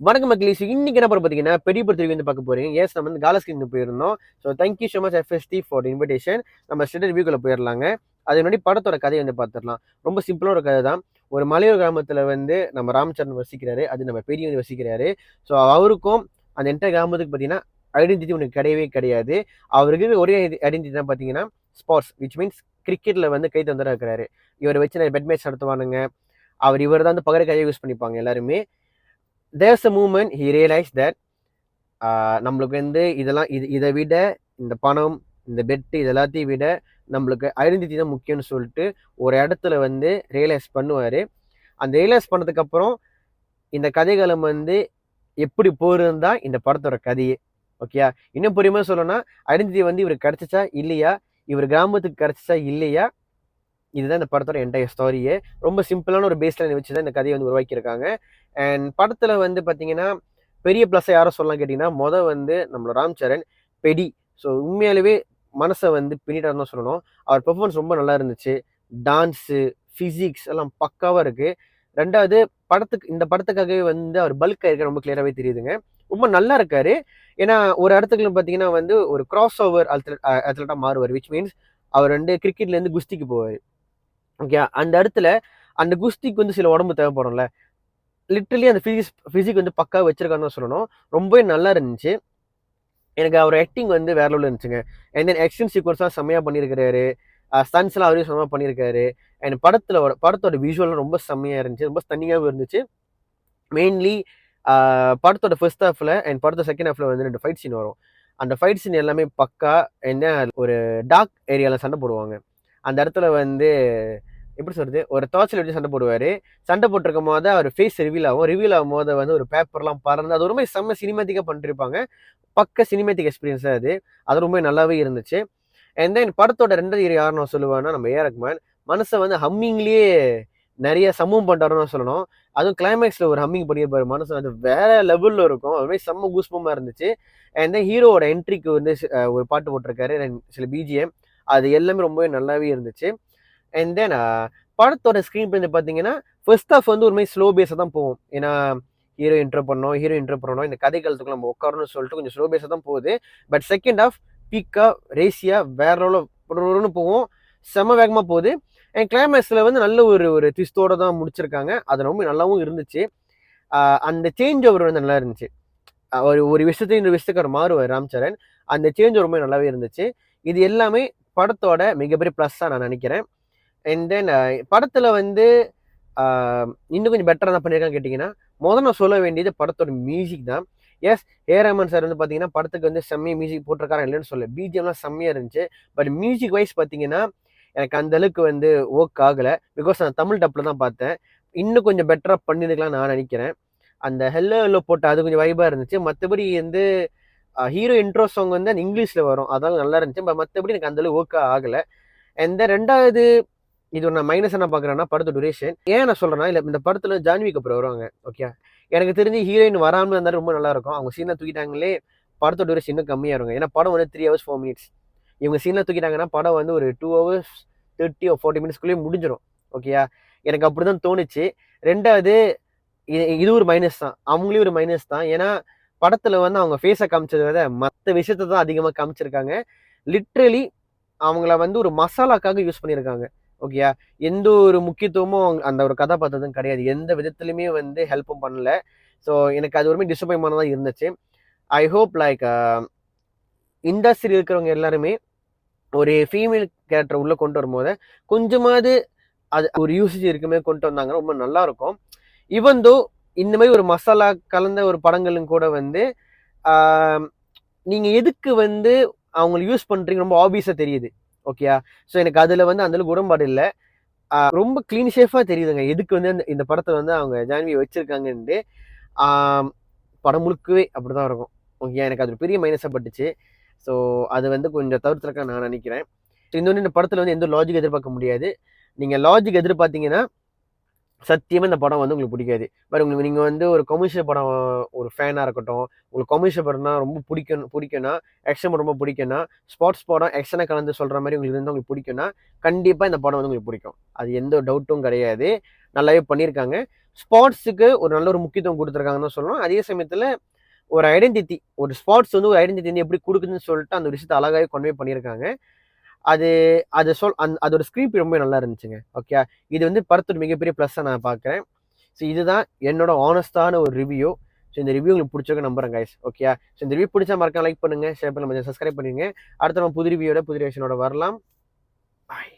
வணக்கம் மக்களே. இன்னைக்கு என்ன படம் பார்த்தீங்கன்னா பெரிய படத்துக்கு வந்து பார்க்க போறீங்க. எஸ், நம்ம வந்து காலாஸ்கிரிங்க்கு போயிருந்தோம். So thank you so much FST for invitation. நம்ம ஸ்ட்ரெயிட் ரிவ்யூக்குள்ள போயிடலாங்க. அது முன்னாடி படத்தோட கதையை வந்து பார்த்துடலாம். ரொம்ப சிம்பிளான ஒரு கதை தான். ஒரு மலையோர கிராமத்தில் வந்து நம்ம ராமச்சந்திரன் வசிக்கிறாரு. அது நம்ம பெரிய வந்து வசிக்கிறாரு. ஸோ அவருக்கும் அந்த என்டையர் கிராமத்துக்கு பார்த்தீங்கன்னா ஐடென்டிட்டி ஒன்று கிடையவே கிடையாது. அவருக்கு ஒரே ஐடென்டிட்டி தான் பார்த்தீங்கன்னா ஸ்போர்ட்ஸ், விச் மீன்ஸ் கிரிக்கெட்டில் வந்து கை தந்தராக இருக்கிறாரு. இவர் வச்சு பெட் மேட்ச் நடத்துவானுங்க. இவர் தான் வந்து பகர கையை யூஸ் பண்ணிப்பாங்க எல்லாருமே. there's a moment he realized that நம்மளுக்கு வந்து இதெல்லாம் இதை விட இந்த பணம், இந்த பெட்டு, இது எல்லாத்தையும் விட நம்மளுக்கு ஐடென்டிட்டி தான் முக்கியம்னு சொல்லிட்டு ஒரு இடத்துல வந்து ரியலைஸ் பண்ணுவார். அந்த ரியலைஸ் பண்ணதுக்கப்புறம் இந்த கதைகளும் வந்து எப்படி போகிறதுன்னு தான் இந்த படத்தோட கதையே. ஓகேயா? இன்னும் பொறுமையாக சொல்லணும்னா ஐடென்டிட்டி வந்து இவருக்கு கிடச்சிச்சா இல்லையா, இவர் கிராமத்துக்கு கிடச்சிச்சா இல்லையா, இதுதான் இந்த படத்தோட என்டையர் ஸ்டோரியே. ரொம்ப சிம்பிளான ஒரு பேஸ்லைன் வச்சு தான் இந்த கதையை வந்து உருவாக்கியிருக்காங்க. அண்ட் படத்தில் வந்து பார்த்தீங்கன்னா பெரிய ப்ளஸ்ஸை யாரும் சொல்லலாம் கேட்டிங்கன்னா, வந்து நம்மளோட ராம் சரண் பெடி. ஸோ உண்மையாலுமே மனசை வந்து பின்னிட்டாருன்னு தான் சொல்லணும். அவர் பெர்ஃபார்மன்ஸ் ரொம்ப நல்லா இருந்துச்சு. டான்ஸு, ஃபிசிக்ஸ் எல்லாம் பக்காவாக இருக்குது. ரெண்டாவது இந்த படத்துக்காகவே வந்து அவர் பல்க் ஆயிருக்க ரொம்ப கிளியராகவே தெரியுதுங்க. ரொம்ப நல்லா இருக்காரு. ஏன்னா ஒரு இடத்துக்கு பார்த்தீங்கன்னா வந்து ஒரு கிராஸ் ஓவர் அத்லட்டாக மாறுவார். விச் மீன்ஸ் அவர் வந்து கிரிக்கெட்லேருந்து குஸ்திக்கு போவார். ஓகே, அந்த இடத்துல அந்த குஸ்திக்கு வந்து சில உடம்பு தேவைப்படும்ல. லிட்டரலி அந்த ஃபிசிக் வந்து பக்கா வச்சிருக்கான்னு தான் சொல்லணும். ரொம்பவே நல்லா இருந்துச்சு. எனக்கு அவர் ஆக்டிங் வந்து வேற லெவலில் இருந்துச்சுங்க. அண்ட் தென் ஆக்ஷன் சீக்வன்ஸ்லாம் செம்மையாக பண்ணியிருக்காரு. ஸ்டன்ஸ்லாம் அவரையும் செம்மையாக பண்ணியிருக்காரு. அண்ட் படத்தோட விஷுவல்லாம் ரொம்ப செம்மையாக இருந்துச்சு. ரொம்ப ஸ்டன்னிங்காகவும் இருந்துச்சு. மெயின்லி படத்தோட ஃபர்ஸ்ட் ஹாஃபில் அண்ட் படத்தோட செகண்ட் ஹாஃபில் வந்து 2 ஃபைட் சீன் வரும். அந்த ஃபைட் சீன் எல்லாமே பக்கா. என்ன, ஒரு டார்க் ஏரியாவில் சண்டை போடுவாங்க. அந்த இடத்துல வந்து எப்படி சொல்றது, ஒரு டார்ச்சில் வச்சு சண்டை போடுவார். சண்டை போட்டிருக்கும் போது அவர் ஃபேஸ் ரிவீல் ஆகும் போது வந்து ஒரு பேப்பர்லாம் பறந்து அது ஒரு மாதிரி செம்ம சினிமேட்டிக்காக பண்ணிருப்பாங்க. பக்க சினிமேட்டிக் எக்ஸ்பீரியன்ஸ் அது ரொம்ப நல்லாவே இருந்துச்சு. அண்ட் தென் படத்தோட 2வது ஹீரோ யார் நான் சொல்லுவேன்னா நம்ம ஏ ரஹ்மான். மனசை வந்து ஹம்மிங்லேயே நிறைய சமூகம் பண்ணுறாருன்னு சொல்லணும். அதுவும் கிளைமேக்ஸில் ஒரு ஹம்மிங் பண்ணியிருப்பாரு. மனசு வந்து வேற லெவலில் இருக்கும். அது மாதிரி செம்ம கூஸ்பமாக இருந்துச்சு. அண்ட் தென் ஹீரோவோட என்ட்ரிக்கு வந்து ஒரு பாட்டு போட்டிருக்காரு, சில பிஜிஎம். அது எல்லாமே ரொம்பவே நல்லாவே இருந்துச்சு. அண்ட் தென் படத்தோட ஸ்க்ரீன் பிளே பார்த்தீங்கன்னா ஃபர்ஸ்ட் ஹாஃப் வந்து ஒரு மாதிரி ஸ்லோ பேஸாக தான் போகும். ஏன்னா ஹீரோ இன்ட்ரோ பண்ணணும், இந்த கதை காலத்துக்கு நம்ம உட்காரணும்னு சொல்லிட்டு கொஞ்சம் ஸ்லோ பேஸாக தான் போகுது. பட் செகண்ட் ஹாஃப் பீக்கா ரேசியா வேற லெவலில் போகும். செம வேகமாக போகுது. அண்ட் கிளைமேக்ஸில் வந்து நல்ல ஒரு ட்விஸ்டோட தான் முடிச்சிருக்காங்க. அது ரொம்ப நல்லாவும் இருந்துச்சு. அந்த சேஞ்ச் ஓவர் வந்து நல்லா இருந்துச்சு. ஒரு விஷயத்தையும் இந்த விஷயத்துக்கு அவர் மாறுவார் ராம் சரண். அந்த சேஞ்ச் ரொம்ப நல்லாவே இருந்துச்சு. இது எல்லாமே படத்தோட மிகப்பெரிய ப்ளஸ்ஸாக நான் நினைக்கிறேன். அண்ட் தென் படத்தில் வந்து இன்னும் கொஞ்சம் பெட்டராக தான் பண்ணியிருக்கான்னு கேட்டிங்கன்னா, நான் சொல்ல வேண்டியது படத்தோட மியூசிக் தான். எஸ், ஏ ரஹ்மான் சார் வந்து பார்த்தீங்கன்னா படத்துக்கு வந்து செம்மையாக மியூசிக் போட்டிருக்காரு இல்லைன்னு சொல்ல. பிஜிஎம்லாம் செம்மையாக இருந்துச்சு. பட் மியூசிக் வைஸ் பார்த்தீங்கன்னா எனக்கு அந்த அளவுக்கு வந்து ஒர்க் ஆகலை. பிகாஸ் நான் தமிழ் டப்பில் தான் பார்த்தேன். இன்னும் கொஞ்சம் பெட்டராக பண்ணியிருக்கலாம்னு நான் நினைக்கிறேன். அந்த ஹெல்லோ ஹெல்லோ போட்டு அது கொஞ்சம் வைபாக இருந்துச்சு. மற்றபடி வந்து ஹீரோ இன்ட்ரோ சாங் வந்து அந்த இங்கிலீஷில் வரும், அதெல்லாம் நல்லா இருந்துச்சு. பட் மற்றபடி எனக்கு அந்தளவு ஒர்க் ஆகலை. அண்ட் தென் 2வது இது நான் மைனஸ் என்ன பார்க்குறேன்னா படத்தோட டூரேஷன். ஏன் நான் சொல்கிறேன்னா, இல்லை இந்த படத்தில் ஜான்வி கபூர் வருவாங்க. ஓகே, எனக்கு தெரிஞ்சு ஹீரோயின் வராமல் இருந்தாலும் ரொம்ப நல்லாயிருக்கும். அவங்க சீனை தூக்கிட்டாங்களே படத்தோட டூரேஷன் இன்னும் கம்மியாக இருக்கும். ஏன்னா படம் வந்து 3 hours 4 minutes. இவங்க சீனில் தூக்கிட்டாங்கன்னா படம் வந்து ஒரு 2 hours 30 or 40 minutes முடிஞ்சிடும். ஓகேயா, எனக்கு அப்படி தான் தோணுச்சு. 2வது இது ஒரு மைனஸ் தான். அவங்களே ஒரு மைனஸ் தான். ஏன்னா படத்தில் வந்து அவங்க ஃபேஸை காமிச்சதை விட மற்ற விஷயத்தை தான் அதிகமாக காமிச்சிருக்காங்க. லிட்ரலி அவங்கள வந்து ஒரு மசாலாக்காக யூஸ் பண்ணியிருக்காங்க. ஓகேயா, எந்த ஒரு முக்கியத்துவமும் அந்த ஒரு கதாபாத்திரத்தும் கிடையாது. எந்த விதத்துலையுமே வந்து ஹெல்ப்பும் பண்ணல. ஸோ எனக்கு அது ஒரு டிசப்பாயின்மெண்ட் தான் இருந்துச்சு. ஐ ஹோப் லைக் இண்டஸ்ட்ரியில் இருக்கிறவங்க எல்லாருமே ஒரு ஃபீமேல் கேரக்டர் உள்ளே கொண்டு வரும்போது கொஞ்சமாவது அது ஒரு யூசேஜ் இருக்குமே கொண்டு வந்தாங்கன்னா ரொம்ப நல்லா இருக்கும். ஈவன் தோ இந்த மாதிரி ஒரு மசாலா கலந்த ஒரு படங்களும் கூட வந்து நீங்கள் எதுக்கு வந்து அவங்களை யூஸ் பண்ணுறீங்க ரொம்ப ஆப்வியஸாக தெரியுது. ஓகேயா, ஸோ எனக்கு அதில் வந்து அந்தளவுக்கு உடன்பாடு இல்லை. ரொம்ப க்ளீன் ஷேஃபாக தெரியுதுங்க எதுக்கு வந்து இந்த படத்தை வந்து அவங்க ஜான்வியை வச்சுருக்காங்கன்ட்டு. படம் முழுக்கவே அப்படி தான் இருக்கும். ஓகே, எனக்கு அது பெரிய மைனஸாக பட்டுச்சு. ஸோ அது வந்து கொஞ்சம் தவிர்த்துருக்கா நான் நினைக்கிறேன். இன்னொன்று, இந்த படத்தில் வந்து எந்த லாஜிக் எதிர்பார்க்க முடியாது. நீங்கள் லாஜிக் எதிர்பார்த்தீங்கன்னா சத்தியமாக இந்த படம் வந்து உங்களுக்கு பிடிக்காது. பட் உங்களுக்கு நீங்கள் வந்து ஒரு கமர்ஷியல் படம் ஒரு ஃபேனாக இருக்கட்டும், உங்களுக்கு கமர்ஷியல் படம்னா ரொம்ப பிடிக்கும்னா, ஆக்ஷன் படம் ரொம்ப பிடிக்கும்னா, ஸ்போர்ட்ஸ் படம் ஆக்ஷனை கலந்து சொல்கிற மாதிரி உங்களுக்கு இருந்தால் உங்களுக்கு பிடிக்கும்னா, கண்டிப்பாக இந்த படம் வந்து உங்களுக்கு பிடிக்கும். அது எந்த டவுட்டும் கிடையாது. நல்லாவே பண்ணியிருக்காங்க. ஸ்பாட்ஸுக்கு ஒரு நல்ல ஒரு முக்கியத்துவம் கொடுத்துருக்காங்கன்னு தான் சொல்லணும். அதே சமயத்தில் ஒரு ஐடென்டிட்டி, ஒரு ஸ்பாட்ஸ் வந்து ஒரு ஐடென்டிட்டி வந்து எப்படி கொடுக்குதுன்னு சொல்லிட்டு அந்த ஒரு விஷயத்தை அழகாகவே கன்வே பண்ணியிருக்காங்க. அது அது அதோட ஸ்க்ரீன் ரொம்ப நல்லா இருந்துச்சுங்க. ஓகே. இது வந்து படத்தோட மிகப்பெரிய ப்ளஸ்ஸா நான் பார்க்குறேன். ஸோ இதுதான் என்னோட ஹானஸ்ட்டான ஒரு ரிவ்யூ. ஸோ இந்த ரிவ்யூ உங்களுக்கு பிடிச்சிருக்குன்னு நம்புறேன் கைஸ். ஓகே. ஸோ இந்த ரிவ்யூ பிடிச்சா மறக்காம லைக் பண்ணுங்க, ஷேர் பண்ணுங்க, சப்ஸ்கிரைப் பண்ணுங்க. அடுத்த நம்ம புது ரிவ்யூவோட புது ரியாக்ஷனோட வரலாம். பாய்.